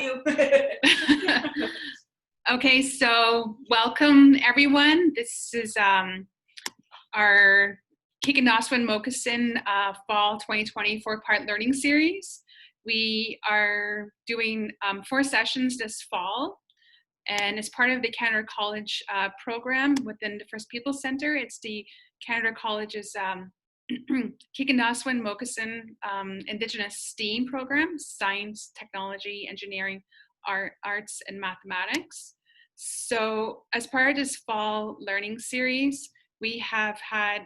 you. Okay, so welcome everyone. This is our Kikandaaswiwin Mookiisin Fall 2020 4-part learning series. We are doing 4 sessions this fall, and as part of the Canada College program within the First Peoples Center, it's the Canada College's Kikandaaswiwin Mookiisin Indigenous STEAM program: science, technology, engineering, arts, and mathematics. So as part of this fall learning series, we have had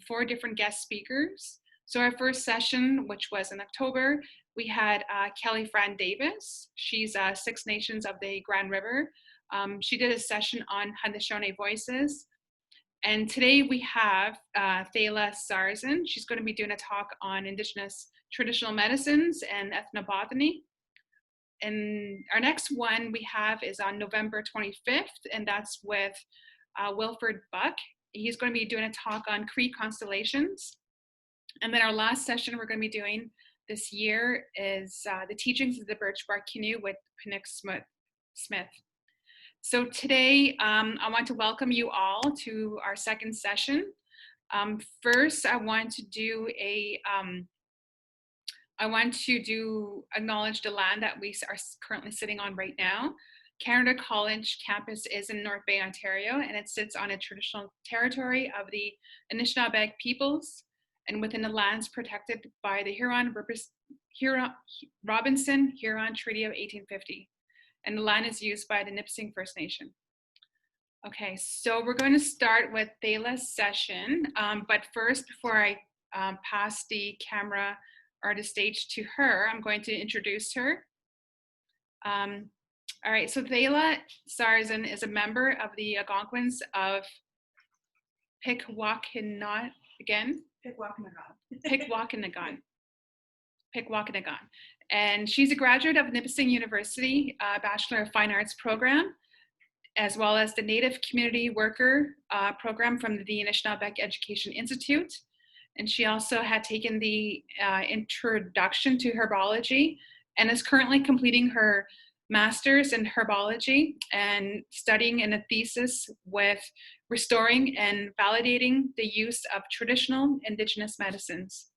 4 different guest speakers. So our first session, which was in October, we had Kelly Fran Davis. She's Six Nations of the Grand River. She did a session on Haudenosaunee voices. And today we have Thaila Sarazin. She's going to be doing a talk on Indigenous traditional medicines and ethnobotany. And our next one we have is on November 25th, and that's with Wilfred Buck. He's going to be doing a talk on Cree constellations. And then our last session we're going to be doing this year is the teachings of the birch bark canoe with Pinook Smith. So today I want to welcome you all to our second session. First, I want to acknowledge the land that we are currently sitting on right now. Canada College campus is in North Bay, Ontario, and it sits on a traditional territory of the Anishinaabe peoples and within the lands protected by the Robinson-Huron Treaty of 1850. And the land is used by the Nipissing First Nation. Okay, so we're going to start with Thaila's session, but first, before I pass the camera or the stage to her, I'm going to introduce her. All right, so Thaila Sarazin is a member of the Algonquins of Pikwakanagan. And she's a graduate of Nipissing University, Bachelor of Fine Arts program, as well as the Native Community Worker program from the Anishinaabe Education Institute. And she also had taken the Introduction to Herbology and is currently completing her master's in herbology and studying in a thesis with restoring and validating the use of traditional Indigenous medicines.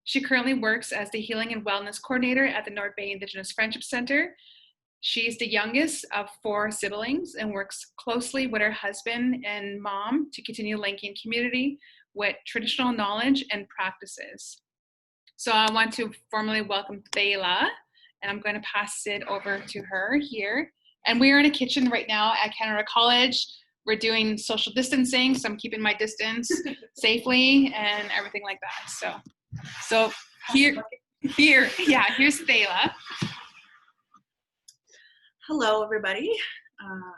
She currently works as the Healing and Wellness Coordinator at the North Bay Indigenous Friendship Center. She's the youngest of 4 siblings and works closely with her husband and mom to continue linking community with traditional knowledge and practices. So I want to formally welcome Thaila, and I'm going to pass it over to her here. And we are in a kitchen right now at Canada College. We're doing social distancing, so I'm keeping my distance safely and everything like that. So here's Thaila. Hello, everybody.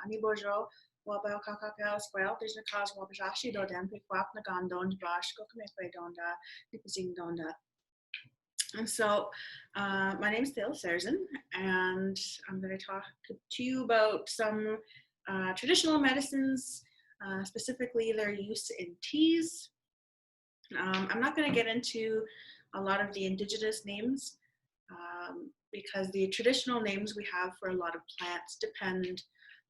Ani bonjour. Wabao kakakao square. There's a cause wabajashi do dem pikwap nagandon bash go come donda nipizing donda. And so my name is Thaila Sarazin, and I'm going to talk to you about some traditional medicines, specifically their use in teas. I'm not going to get into a lot of the indigenous names because the traditional names we have for a lot of plants depend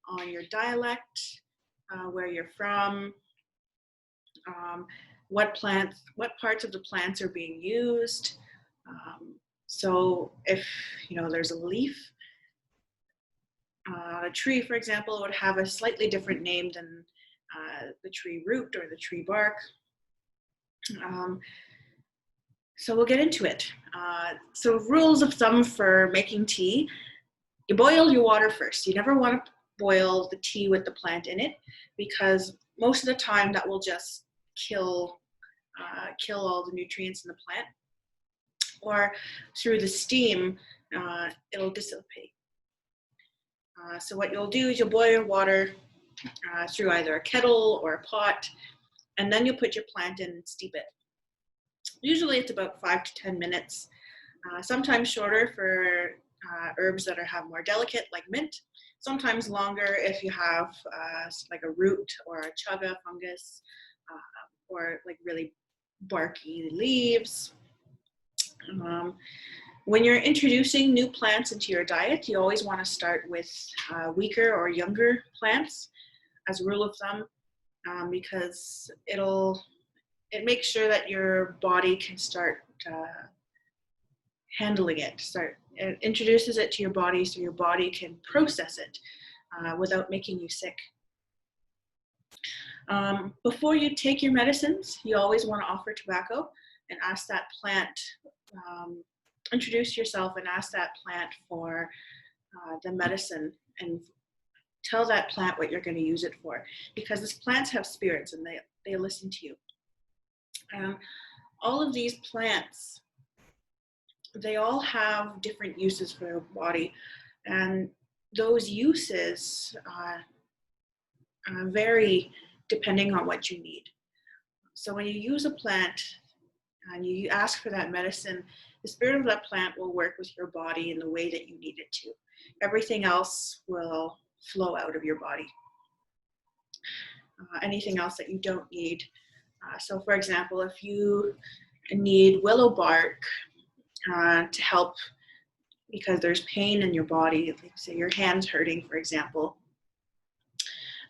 on your dialect, where you're from, what parts of the plants are being used. So if there's a leaf, a tree, for example, would have a slightly different name than the tree root or the tree bark. So we'll get into it. So rules of thumb for making tea: you boil your water first. You never want to boil the tea with the plant in it, because most of the time that will just kill all the nutrients in the plant, or through the steam it'll dissipate. So what you'll do is you'll boil your water through either a kettle or a pot, and then you'll put your plant in and steep it. Usually it's about 5 to 10 minutes, sometimes shorter for herbs that have more delicate, like mint, sometimes longer if you have like a root or a chaga fungus, or like really barky leaves. When you're introducing new plants into your diet, you always want to start with weaker or younger plants as a rule of thumb, because it makes sure that your body can start handling it. It introduces it to your body so your body can process it without making you sick. Before you take your medicines, you always want to offer tobacco and ask that plant, introduce yourself and ask that plant for the medicine, and tell that plant what you're going to use it for, because these plants have spirits and they listen to you. All of these plants, they all have different uses for your body, and those uses vary depending on what you need. So when you use a plant and you ask for that medicine, the spirit of that plant will work with your body in the way that you need it to. Everything else will flow out of your body. Anything else that you don't need. So for example, if you need willow bark to help because there's pain in your body, like say your hand's hurting, for example,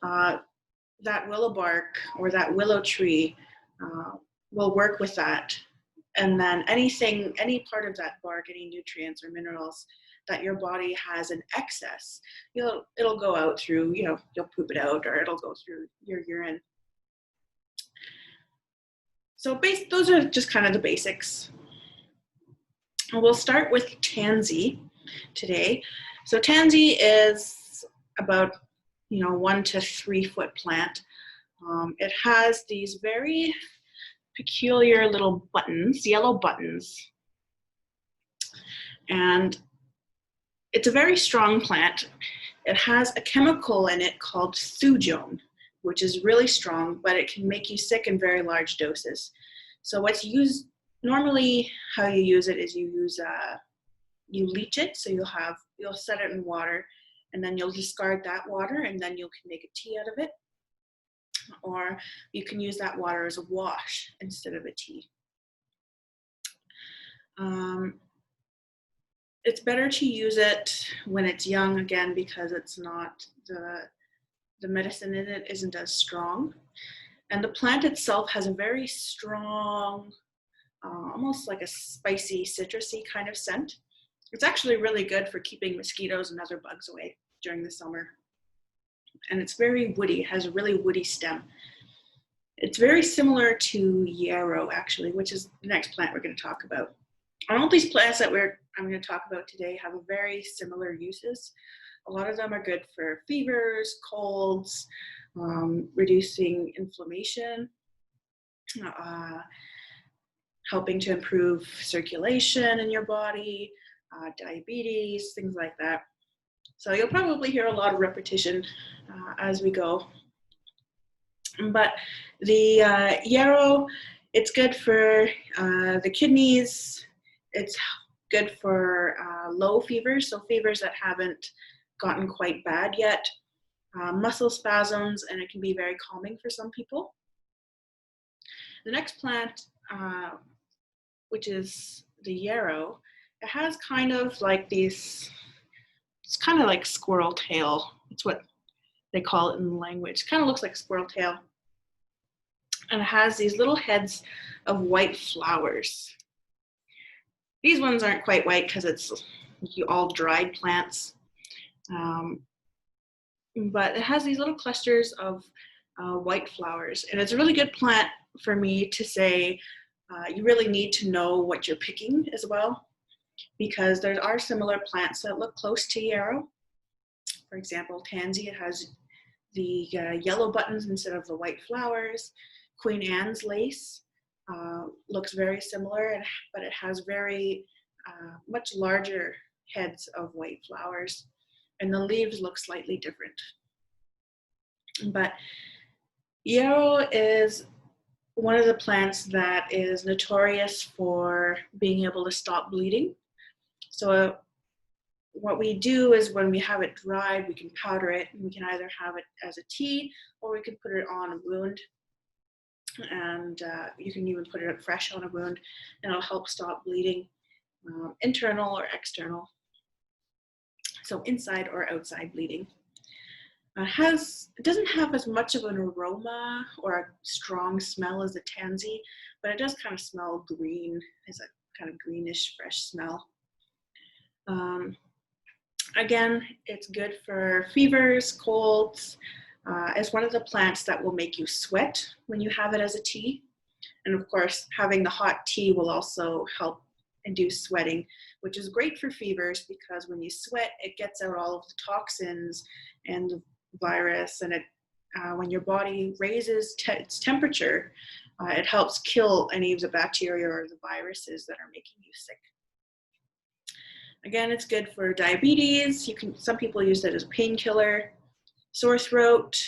that willow bark or that willow tree will work with that. And then any part of that bark, any nutrients or minerals that your body has in excess, it'll go out through, you'll poop it out, or it'll go through your urine. So those are just kind of the basics. We'll start with tansy today. So tansy is about 1 to 3 foot plant. It has these very peculiar little buttons, yellow buttons, and it's a very strong plant. It has a chemical in it called thujone, which is really strong, but it can make you sick in very large doses. So what's used normally, how you use it is you leach it. So you'll set it in water, and then you'll discard that water, and then you can make a tea out of it. Or you can use that water as a wash instead of a tea. It's better to use it when it's young, again, because it's not the medicine in it isn't as strong. And the plant itself has a very strong, almost like a spicy, citrusy kind of scent. It's actually really good for keeping mosquitoes and other bugs away during the summer. And it's very woody, has a really woody stem. It's very similar to yarrow, actually, which is the next plant we're going to talk about. All these plants that I'm going to talk about today have very similar uses. A lot of them are good for fevers, colds, reducing inflammation, helping to improve circulation in your body, diabetes, things like that. So you'll probably hear a lot of repetition as we go. But the yarrow, it's good for the kidneys. It's good for low fevers, so fevers that haven't gotten quite bad yet. Muscle spasms, and it can be very calming for some people. The next plant, which is the yarrow, it has kind of like these, it's kind of like squirrel tail. It's what they call it in the language. It kind of looks like squirrel tail. And it has these little heads of white flowers. These ones aren't quite white because it's all dried plants. But it has these little clusters of white flowers. And it's a really good plant for me to say, you really need to know what you're picking as well, because there are similar plants that look close to yarrow. For example, tansy, it has the yellow buttons instead of the white flowers. Queen Anne's lace looks very similar, but it has very much larger heads of white flowers, and the leaves look slightly different. But yarrow is one of the plants that is notorious for being able to stop bleeding. So what we do is when we have it dried, we can powder it, and we can either have it as a tea, or we can put it on a wound. And you can even put it fresh on a wound, and it'll help stop bleeding. internal or external. So inside or outside bleeding. It doesn't have as much of an aroma or a strong smell as the tansy, but it does kind of smell green. It's a kind of greenish, fresh smell. Again, it's good for fevers, colds. It's one of the plants that will make you sweat when you have it as a tea. And of course, having the hot tea will also help induce sweating, which is great for fevers because when you sweat, it gets out all of the toxins and the virus, and when your body raises its temperature, it helps kill any of the bacteria or the viruses that are making you sick. Again, it's good for diabetes. Some people use it as a painkiller, sore throat,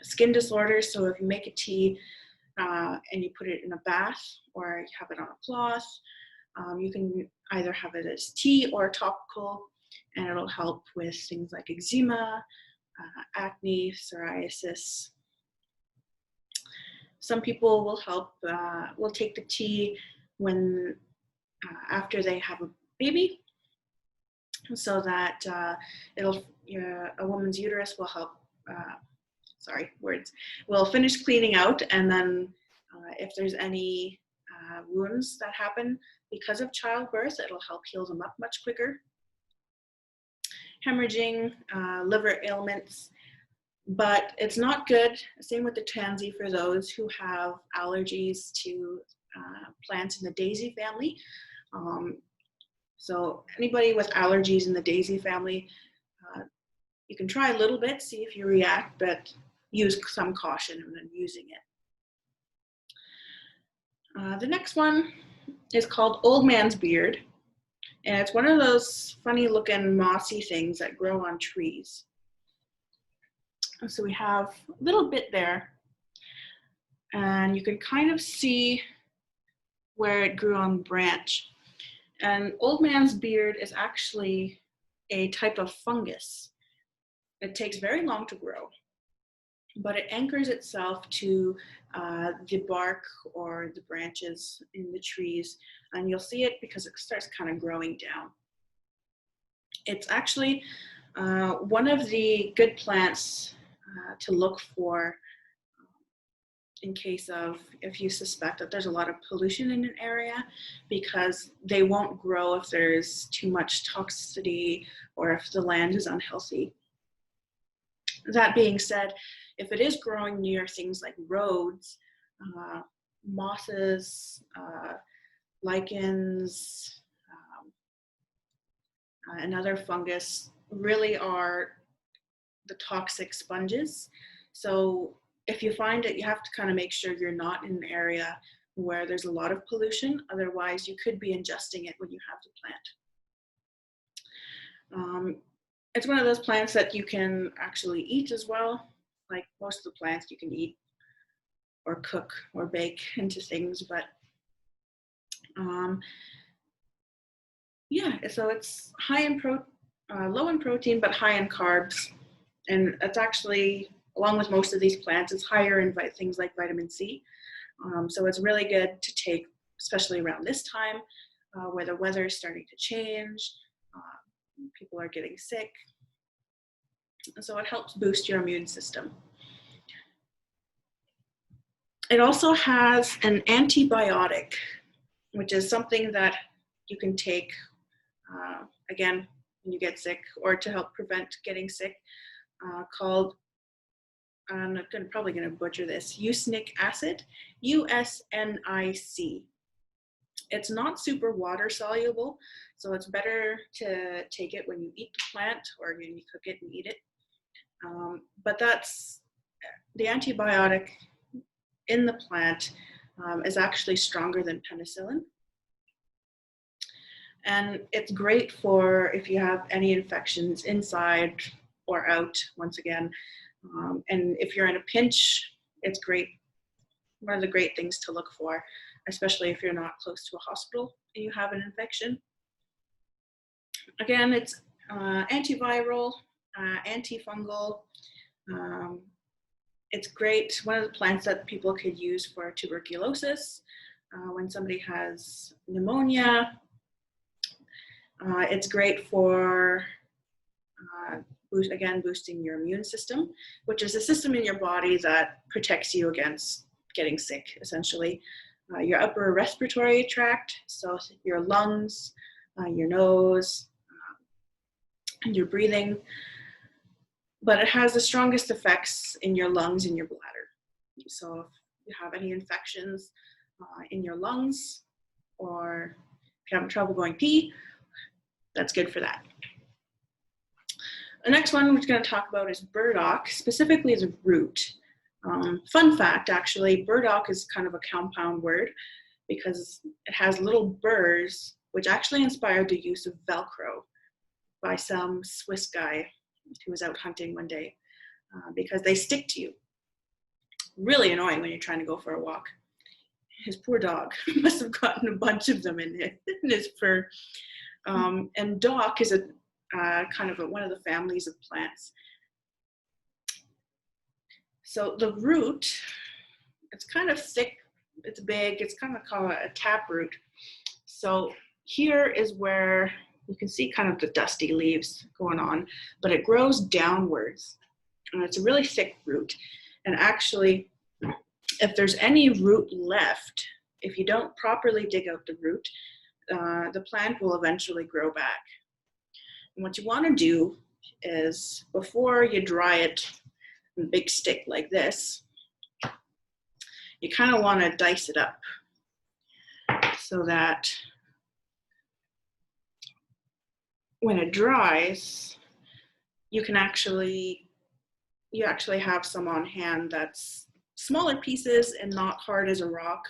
skin disorders. So if you make a tea and you put it in a bath or you have it on a cloth, you can either have it as tea or topical, and it'll help with things like eczema, acne, psoriasis. Some people will take the tea when after they have a baby, so that a woman's uterus will help. Will finish cleaning out, and then if there's any wounds that happen because of childbirth, it'll help heal them up much quicker. Hemorrhaging, liver ailments, but it's not good. Same with the tansy for those who have allergies to plants in the daisy family. So anybody with allergies in the daisy family, you can try a little bit, see if you react, but use some caution when using it. The next one is called Old Man's Beard, and it's one of those funny looking mossy things that grow on trees. So we have a little bit there, and you can kind of see where it grew on the branch. And Old Man's Beard is actually a type of fungus. It takes very long to grow, but it anchors itself to the bark or the branches in the trees, and you'll see it because it starts kind of growing down. It's actually one of the good plants to look for in case of if you suspect that there's a lot of pollution in an area, because they won't grow if there's too much toxicity or if the land is unhealthy. That being said, if it is growing near things like roads, mosses, lichens, and other fungus really are the toxic sponges. So if you find it, you have to kind of make sure you're not in an area where there's a lot of pollution. Otherwise, you could be ingesting it when you have the plant. It's one of those plants that you can actually eat as well. Like most of the plants you can eat or cook or bake into things, but yeah, so it's high in low in protein, but high in carbs. And it's actually, along with most of these plants, it's higher in things like vitamin C. So it's really good to take, especially around this time where the weather is starting to change, people are getting sick. And so it helps boost your immune system. It also has an antibiotic, which is something that you can take, again, when you get sick or to help prevent getting sick, called, I'm probably going to butcher this, usnic acid, USNIC. It's not super water soluble, so it's better to take it when you eat the plant or when you cook it and eat it. But that's the antibiotic in the plant is actually stronger than penicillin. And it's great for if you have any infections inside or out, once again. And if you're in a pinch, it's great. One of the great things to look for, especially if you're not close to a hospital and you have an infection. Again, it's antiviral, antifungal. It's great. One of the plants that people could use for tuberculosis. when somebody has pneumonia. It's great for, boosting your immune system, which is a system in your body that protects you against getting sick, essentially. Your upper respiratory tract, so your lungs, your nose, and your breathing. But it has the strongest effects in your lungs and your bladder. So if you have any infections in your lungs, or if you're having trouble going pee, that's good for that. The next one we're going to talk about is burdock, specifically the root. Fun fact, actually, burdock is kind of a compound word because it has little burrs, which actually inspired the use of Velcro by some Swiss guy who was out hunting one day, because they stick to you. Really annoying when you're trying to go for a walk. His poor dog must have gotten a bunch of them in his fur. And dock is a one of the families of plants. So the root, it's kind of thick, it's big, it's kind of called a taproot. So here is where you can see kind of the dusty leaves going on, but it grows downwards, and it's a really thick root. And actually, if there's any root left, if you don't properly dig out the root, the plant will eventually grow back. And what you want to do is, before you dry it in a big stick like this, you kind of want to dice it up so that when it dries, you actually have some on hand that's smaller pieces and not hard as a rock,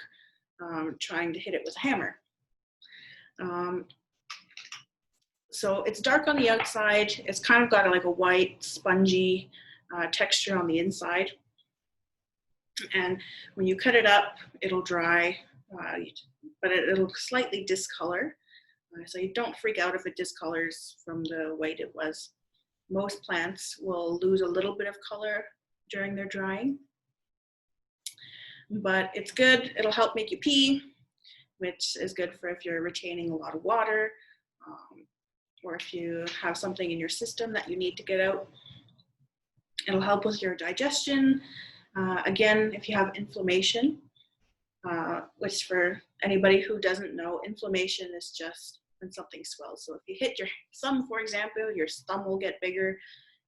trying to hit it with a hammer. So it's dark on the outside. It's kind of got like a white, spongy texture on the inside. And when you cut it up, it'll dry, but it'll slightly discolor. So you don't freak out if it discolors from the white it was. Most plants will lose a little bit of color during their drying. But it's good. It'll help make you pee, which is good for if you're retaining a lot of water, or if you have something in your system that you need to get out. It'll help with your digestion. Again, if you have inflammation, which for anybody who doesn't know, inflammation is just when something swells. So if you hit your thumb, for example, your thumb will get bigger,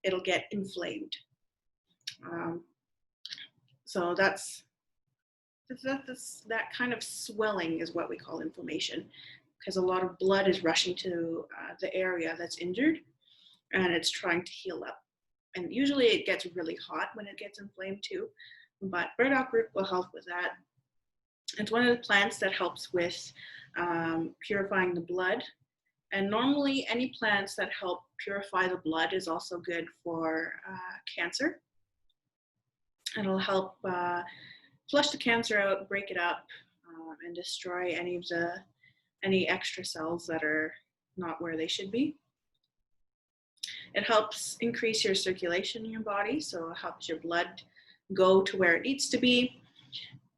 it'll get inflamed. So that kind of swelling is what we call inflammation, because a lot of blood is rushing to the area that's injured, and it's trying to heal up. And usually it gets really hot when it gets inflamed too, but burdock root will help with that. It's one of the plants that helps with purifying the blood. And normally any plants that help purify the blood is also good for cancer. It'll help flush the cancer out, break it up, and destroy any extra cells that are not where they should be. It helps increase your circulation in your body, so it helps your blood go to where it needs to be.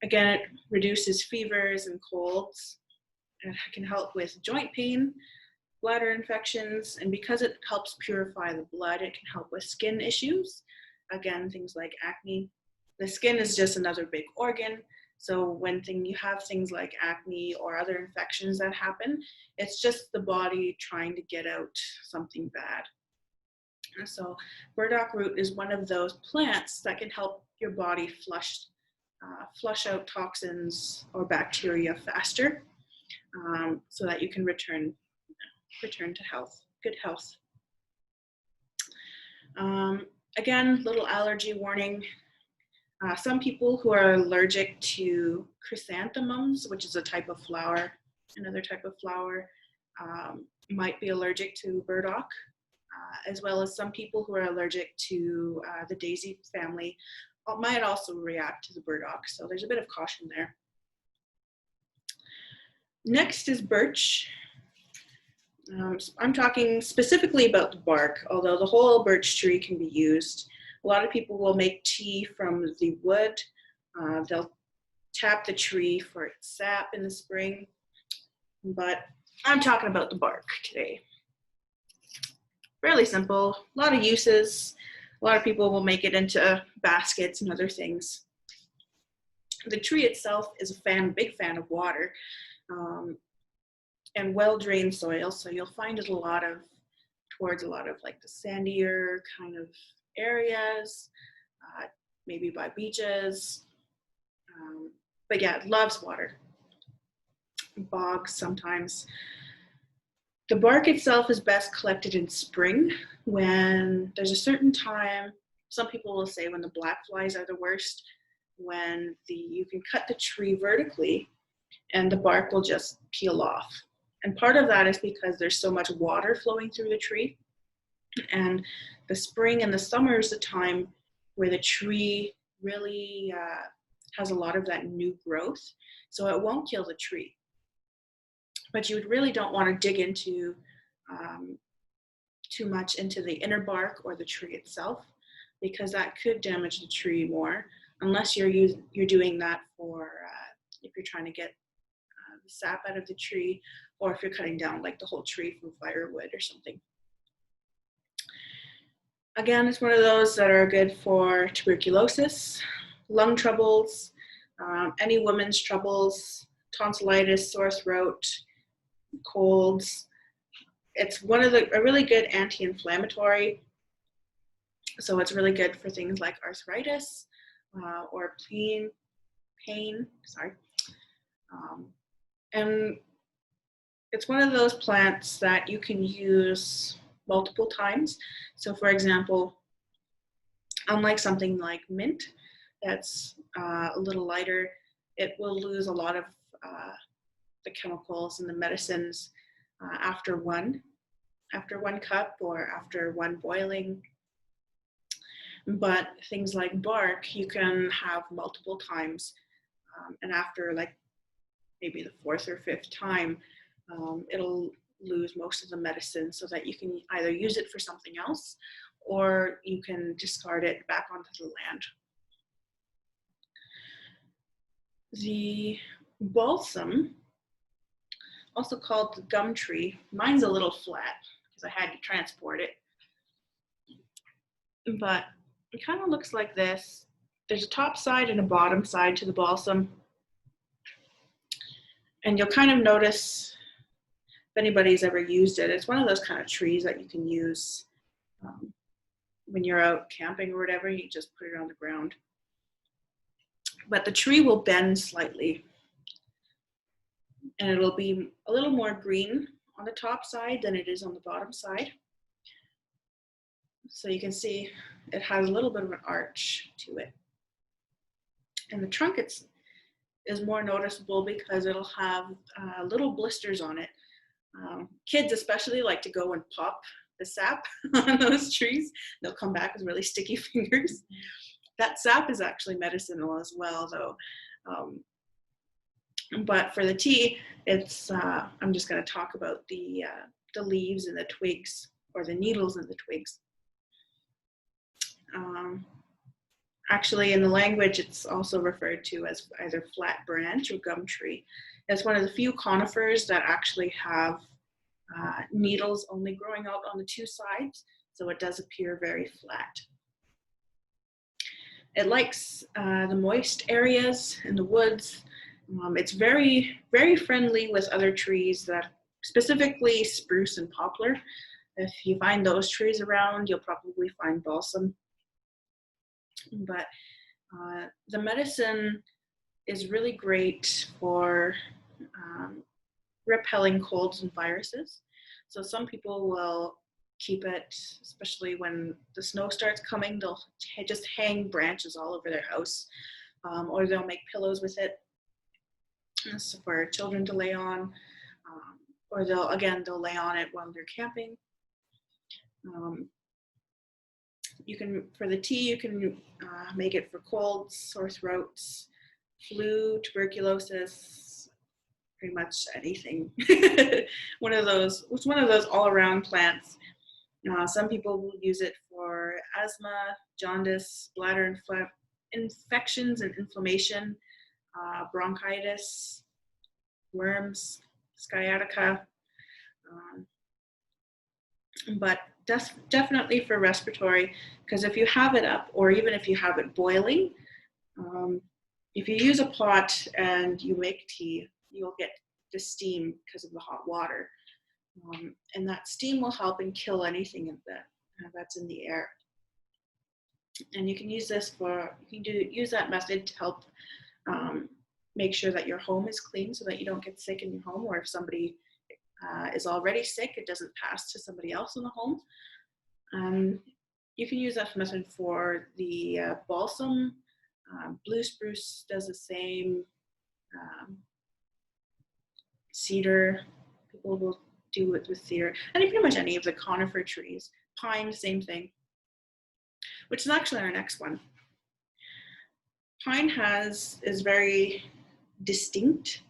Again, it reduces fevers and colds. It can help with joint pain, bladder infections, and because it helps purify the blood, it can help with skin issues. Again, things like acne. The skin is just another big organ, so when you have things like acne or other infections that happen, it's just the body trying to get out something bad. So burdock root is one of those plants that can help your body flush out toxins or bacteria faster, so that you can return to health, good health. Again, little allergy warning. Some people who are allergic to chrysanthemums, which is a type of flower, another type of flower, might be allergic to burdock, as well as some people who are allergic to the daisy family might also react to the burdock. So there's a bit of caution there. Next is birch. I'm talking specifically about the bark, although the whole birch tree can be used. A lot of people will make tea from the wood. They'll tap the tree for its sap in the spring, but I'm talking about the bark today. Fairly simple, a lot of uses. A lot of people will make it into baskets and other things. The tree itself is a big fan of water and well-drained soil, so you'll find it towards a lot of like the sandier kind of areas, maybe by beaches. But yeah, it loves water. Bogs sometimes. The bark itself is best collected in spring when there's a certain time, some people will say when the black flies are the worst, when you can cut the tree vertically and the bark will just peel off. And part of that is because there's so much water flowing through the tree. And the spring and the summer is the time where the tree really has a lot of that new growth. So it won't kill the tree. But you really don't want to dig into too much into the inner bark or the tree itself, because that could damage the tree more, unless you're doing that for if you're trying to get the sap out of the tree, or if you're cutting down like the whole tree from firewood or something. Again, it's one of those that are good for tuberculosis, lung troubles, any women's troubles, tonsillitis, sore throat, colds. It's a really good anti-inflammatory. So it's really good for things like arthritis or pain. And it's one of those plants that you can use multiple times. So for example, unlike something like mint, that's a little lighter, it will lose a lot of the chemicals and the medicines after one cup or after one boiling. But things like bark, you can have multiple times, and after like maybe the 4th or 5th time, it'll lose most of the medicine, so that you can either use it for something else or you can discard it back onto the land. The balsam, also called the gum tree, mine's a little flat because I had to transport it, but it kind of looks like this. There's a top side and a bottom side to the balsam, and you'll kind of notice if anybody's ever used it, it's one of those kind of trees that you can use when you're out camping or whatever. You just put it on the ground. But the tree will bend slightly, and it'll be a little more green on the top side than it is on the bottom side. So you can see it has a little bit of an arch to it. And the trunk is more noticeable because it'll have little blisters on it. Kids especially like to go and pop the sap on those trees. They'll come back with really sticky fingers. That sap is actually medicinal as well, though. But for the tea, it's I'm just going to talk about the leaves and the twigs, or the needles and the twigs. Actually, in the language, it's also referred to as either flat branch or gum tree. It's one of the few conifers that actually have needles only growing out on the 2 sides, so it does appear very flat. It likes the moist areas in the woods. It's very, very friendly with other trees, that specifically spruce and poplar. If you find those trees around, you'll probably find balsam. But the medicine is really great for repelling colds and viruses. So some people will keep it, especially when the snow starts coming, they'll just hang branches all over their house, or they'll make pillows with it for children to lay on, or they'll lay on it while they're camping. You can, for the tea, you can make it for colds, sore throats, flu, tuberculosis, pretty much anything. It's one of those all-around plants. Some people will use it for asthma, jaundice, bladder infections and inflammation. bronchitis, worms, sciatica, but definitely for respiratory, because if you have it up, or even if you have it boiling, if you use a pot and you make tea, you'll get the steam because of the hot water. And that steam will help and kill anything that's in the air. And you can use this use that method to help make sure that your home is clean so that you don't get sick in your home, or if somebody is already sick, it doesn't pass to somebody else in the home. You can use that method for the balsam. Blue spruce does the same. Cedar, people will do it with cedar, and pretty much any of the conifer trees. Pine, same thing, which is actually our next one. Pine is very distinct.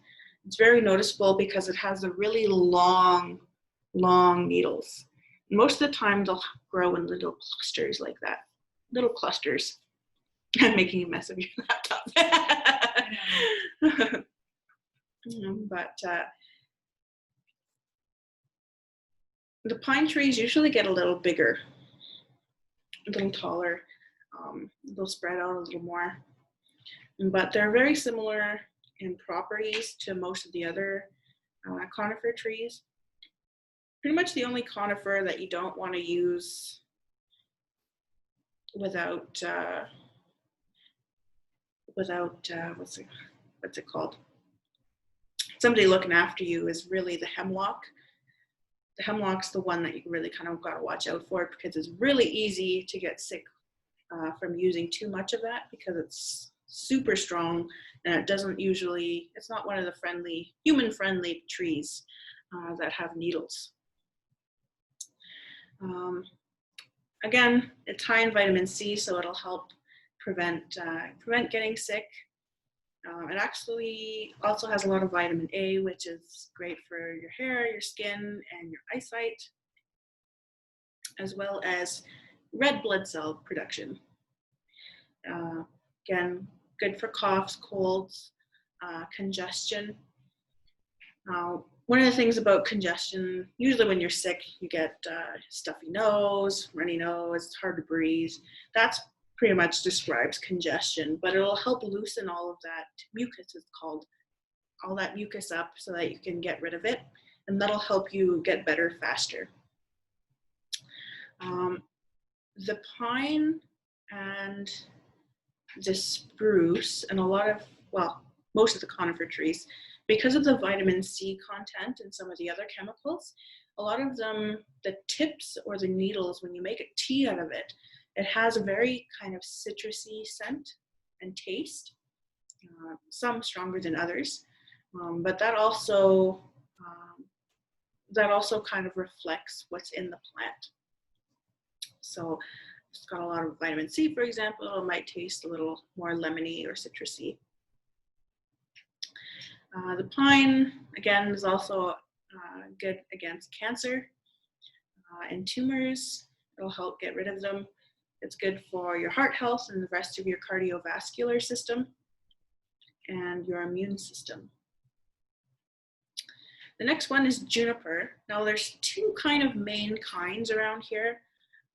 It's very noticeable because it has a really long needles. Most of the time they'll grow in little clusters like that. Little clusters. I'm making a mess of your laptop. But the pine trees usually get a little bigger, a little taller. They'll spread out a little more. But they're very similar in properties to most of the other conifer trees. Pretty much the only conifer that you don't want to use without what's it called? Somebody looking after you is really the hemlock. The hemlock's the one that you really kind of got to watch out for, because it's really easy to get sick from using too much of that, because it's super strong and it's not one of the human-friendly trees that have needles. Again, it's high in vitamin C, so it'll help prevent getting sick. It actually also has a lot of vitamin A, which is great for your hair, your skin, and your eyesight, as well as red blood cell production. Again, good for coughs, colds, congestion. One of the things about congestion, usually when you're sick, you get stuffy nose, runny nose, it's hard to breathe. That's pretty much describes congestion, but it'll help loosen all of that mucus, it's called, all that mucus up so that you can get rid of it, and that'll help you get better faster. The pine and the spruce and most of the conifer trees, because of the vitamin C content and some of the other chemicals, a lot of them, the tips or the needles, when you make a tea out of it, it has a very kind of citrusy scent and taste, some stronger than others, but that also kind of reflects what's in the plant. So if it's got a lot of vitamin C, for example, it might taste a little more lemony or citrusy. The pine, again, is also good against cancer and tumors. It'll help get rid of them. It's good for your heart health and the rest of your cardiovascular system and your immune system. The next one is juniper. Now there's two kind of main kinds around here.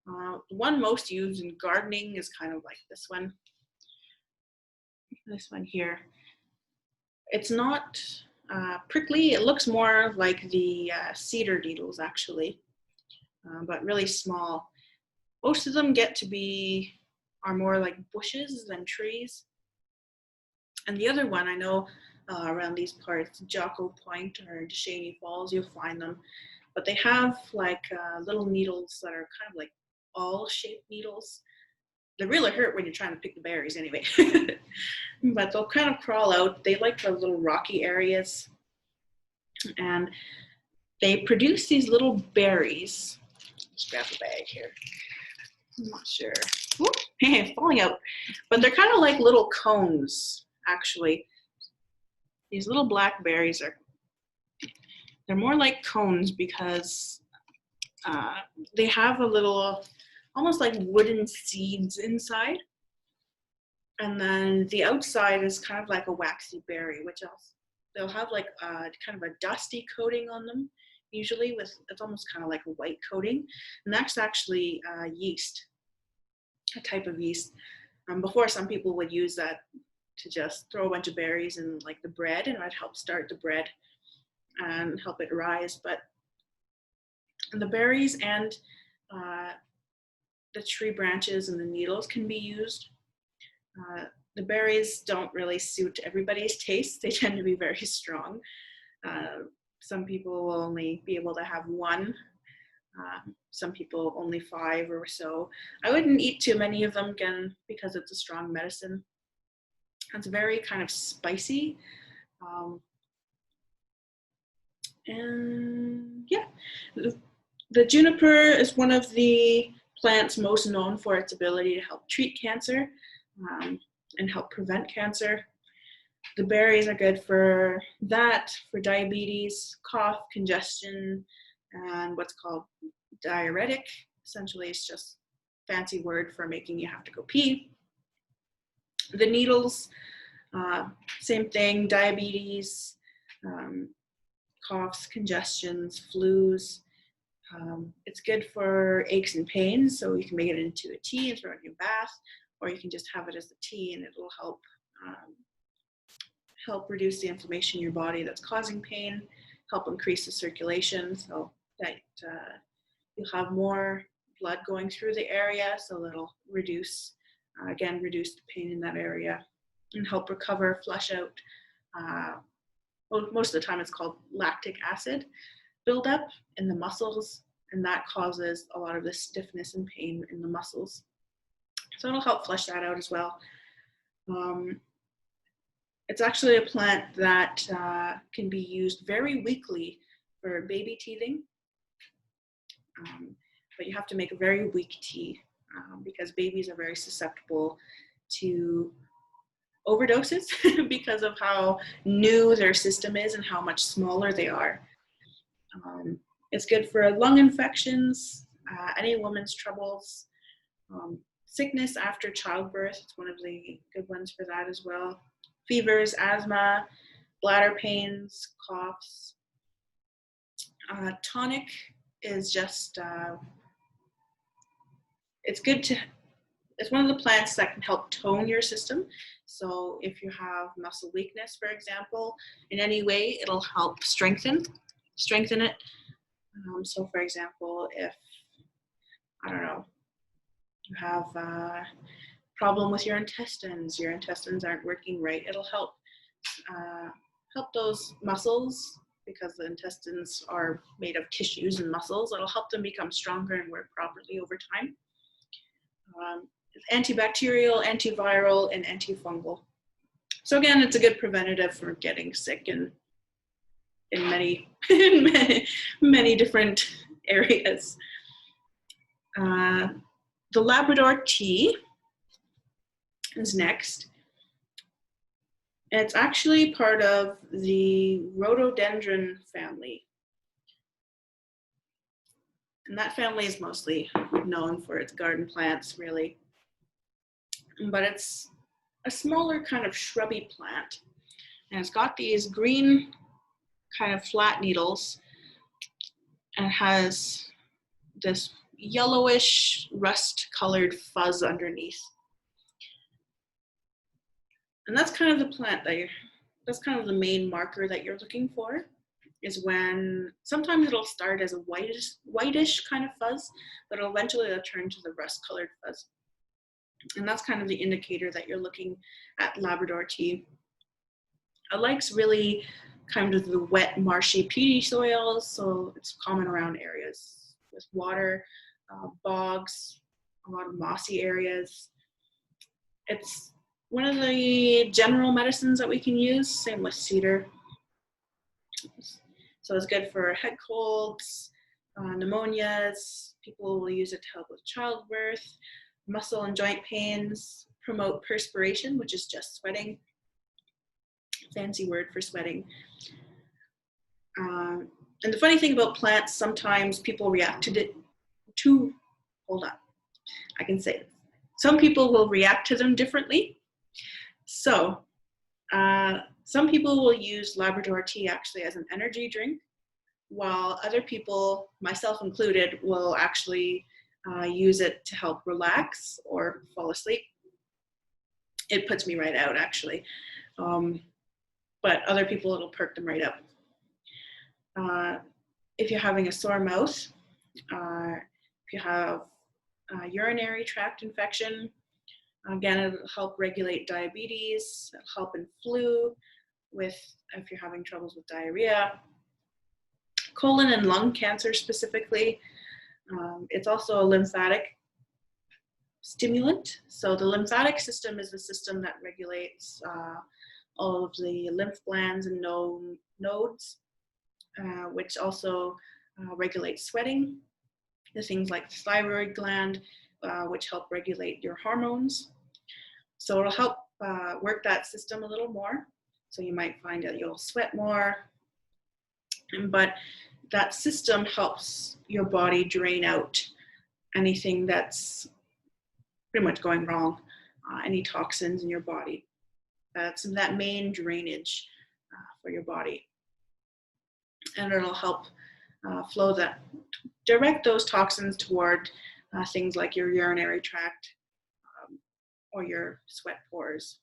The one most used in gardening is kind of like this one. This one here. It's not prickly. It looks more like the cedar needles actually, but really small. Most of them are more like bushes than trees. And the other one I know around these parts, Jocko Point or Descheny Falls, you'll find them. But they have like little needles that are kind of like awl-shaped needles. They really hurt when you're trying to pick the berries anyway. But they'll kind of crawl out. They like the little rocky areas. And they produce these little berries. Let's grab the bag here. I'm not sure. Whoop, falling out. But they're kind of like little cones, actually. These little black berries they're more like cones because they have a little, almost like wooden seeds inside. And then the outside is kind of like a waxy berry, which else? They'll have like kind of a dusty coating on them, usually it's almost kind of like a white coating. And that's actually yeast, a type of yeast. Before, some people would use that to just throw a bunch of berries in like the bread, and I'd help start the bread and help it rise. But the berries and the tree branches and the needles can be used. The berries don't really suit everybody's taste. They tend to be very strong. Some people will only be able to have one. Some people only 5 or so. I wouldn't eat too many of them, again, because it's a strong medicine. It's very kind of spicy. And yeah, the juniper is one of the plants most known for its ability to help treat cancer and help prevent cancer. The berries are good for that, for diabetes, cough, congestion, and what's called diuretic. Essentially, it's just a fancy word for making you have to go pee. The needles, same thing, diabetes, coughs, congestions, flus. It's good for aches and pains, so you can make it into a tea and throw it in your bath, or you can just have it as a tea, and it'll help reduce the inflammation in your body that's causing pain, help increase the circulation so that you'll have more blood going through the area, so that'll reduce the pain in that area and help recover, flush out. Well, most of the time it's called lactic acid buildup in the muscles, and that causes a lot of the stiffness and pain in the muscles. So it'll help flush that out as well. It's actually a plant that can be used very weakly for baby teething, but you have to make a very weak tea because babies are very susceptible to overdoses because of how new their system is and how much smaller they are. It's good for lung infections, any woman's troubles, sickness after childbirth. It's one of the good ones for that as well. Fevers, asthma, bladder pains, coughs. Tonic is just, it's one of the plants that can help tone your system. So if you have muscle weakness, for example, in any way, it'll help strengthen it. So for example, if, I don't know, you have a problem with your intestines aren't working right, it'll help those muscles, because the intestines are made of tissues and muscles. It'll help them become stronger and work properly over time. It's antibacterial, antiviral, and antifungal. So again, it's a good preventative for getting sick in many different areas. The Labrador tea is next. It's actually part of the rhododendron family. And that family is mostly known for its garden plants, really. But it's a smaller kind of shrubby plant. And it's got these green kind of flat needles, and it has this yellowish rust-colored fuzz underneath. And that's kind of the plant that's kind of the main marker that you're looking for, is when sometimes it'll start as a whitish kind of fuzz, but eventually it'll turn to the rust-colored fuzz. And that's kind of the indicator that you're looking at Labrador tea. It likes really kind of the wet, marshy, peaty soils, so it's common around areas with water, bogs, a lot of mossy areas. It's one of the general medicines that we can use, same with cedar. So it's good for head colds, pneumonias. People will use it to help with childbirth, muscle and joint pains, promote perspiration, which is just sweating. Fancy word for sweating. And the funny thing about plants, sometimes people react hold on, I can say this. Some people will react to them differently. So some people will use Labrador tea actually as an energy drink, while other people, myself included, will actually use it to help relax or fall asleep. It puts me right out, actually. But other people, it'll perk them right up. If you're having a sore mouth, if you have a urinary tract infection, again, it'll help regulate diabetes, it'll help in flu, if you're having troubles with diarrhea, colon and lung cancer specifically. It's also a lymphatic stimulant. So the lymphatic system is the system that regulates all of the lymph glands and nodes, which also regulates sweating. The things like the thyroid gland, which help regulate your hormones. So it'll help work that system a little more. So you might find that you'll sweat more, but that system helps your body drain out anything that's pretty much going wrong, any toxins in your body. That's that main drainage for your body. And it'll help direct those toxins toward things like your urinary tract or your sweat pores.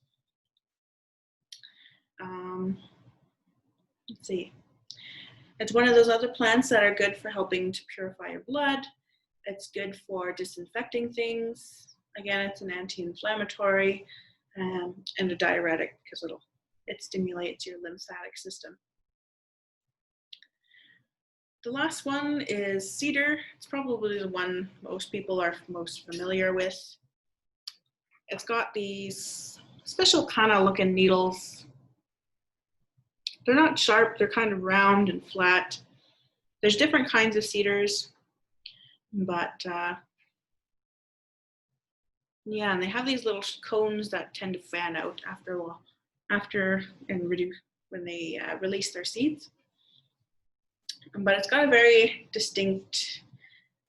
Let's see. It's one of those other plants that are good for helping to purify your blood. It's good for disinfecting things. Again, it's an anti-inflammatory and a diuretic because it stimulates your lymphatic system. The last one is cedar. It's probably the one most people are most familiar with. It's got these special kind of looking needles. They're not sharp, they're kind of round and flat. There's different kinds of cedars, but yeah, and they have these little cones that tend to fan out when they release their seeds. But it's got a very distinct,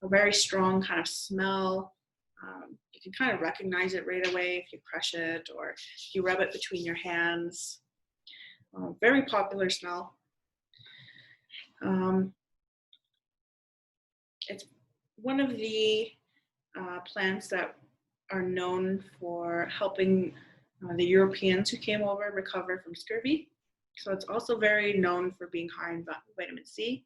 a very strong kind of smell. You can kind of recognize it right away if you crush it or if you rub it between your hands. Very popular smell. It's one of the plants that are known for helping the Europeans who came over recover from scurvy. So it's also very known for being high in vitamin C.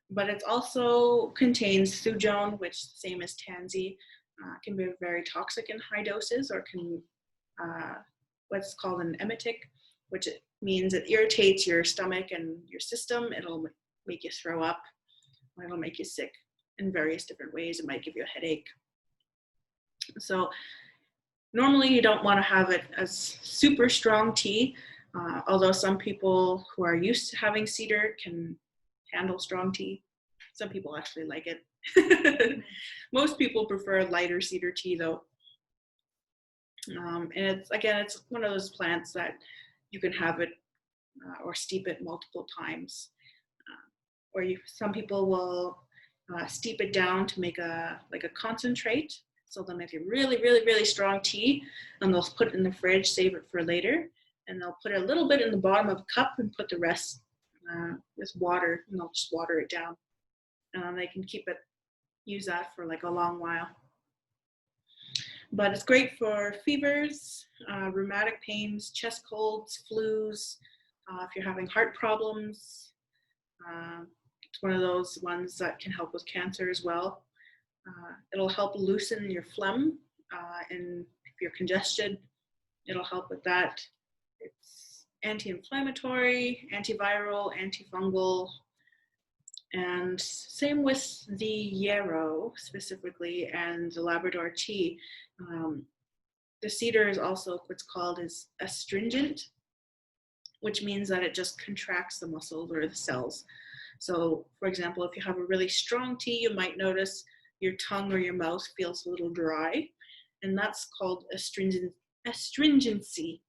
But it also contains sujone, which, same as tansy, can be very toxic in high doses, or can what's called an emetic, which means it irritates your stomach and your system. It'll make you throw up, or it'll make you sick in various different ways. It might give you a headache. So normally you don't want to have it as super strong tea, although some people who are used to having cedar can handle strong tea. Some people actually like it. Most people prefer lighter cedar tea though. And it's one of those plants that you can have it or steep it multiple times. Some people will steep it down to make a concentrate. So they'll make a really, really, really strong tea, and they'll put it in the fridge, save it for later. And they'll put a little bit in the bottom of a cup and put the rest with water, and they'll just water it down. They can use that for like a long while. But it's great for fevers, rheumatic pains, chest colds, flus, if you're having heart problems. It's one of those ones that can help with cancer as well. It'll help loosen your phlegm, and if you're congested, it'll help with that. It's anti-inflammatory, antiviral, antifungal, and same with the yarrow specifically and the Labrador tea. The cedar is also what's called as astringent, which means that it just contracts the muscles or the cells. So, for example, if you have a really strong tea, you might notice your tongue or your mouth feels a little dry, and that's called astringency.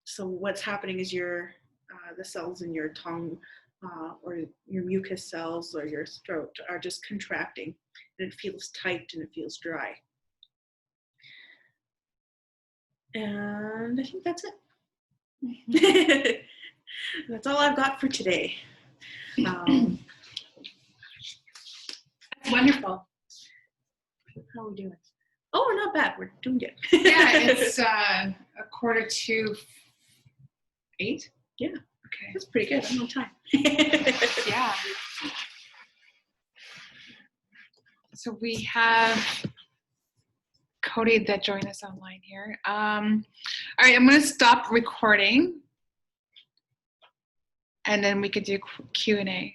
So what's happening is the cells in your tongue or your mucus cells or your throat are just contracting, and it feels tight and it feels dry. And I think that's it. That's all I've got for today. That's wonderful. How are we doing? Oh, we're not bad. We're doing good. Yeah, it's 7:45. Yeah. Okay. That's pretty good. I'm on time. Yeah. So we have Cody that joined us online here. All right, I'm going to stop recording, and then we could do Q&A.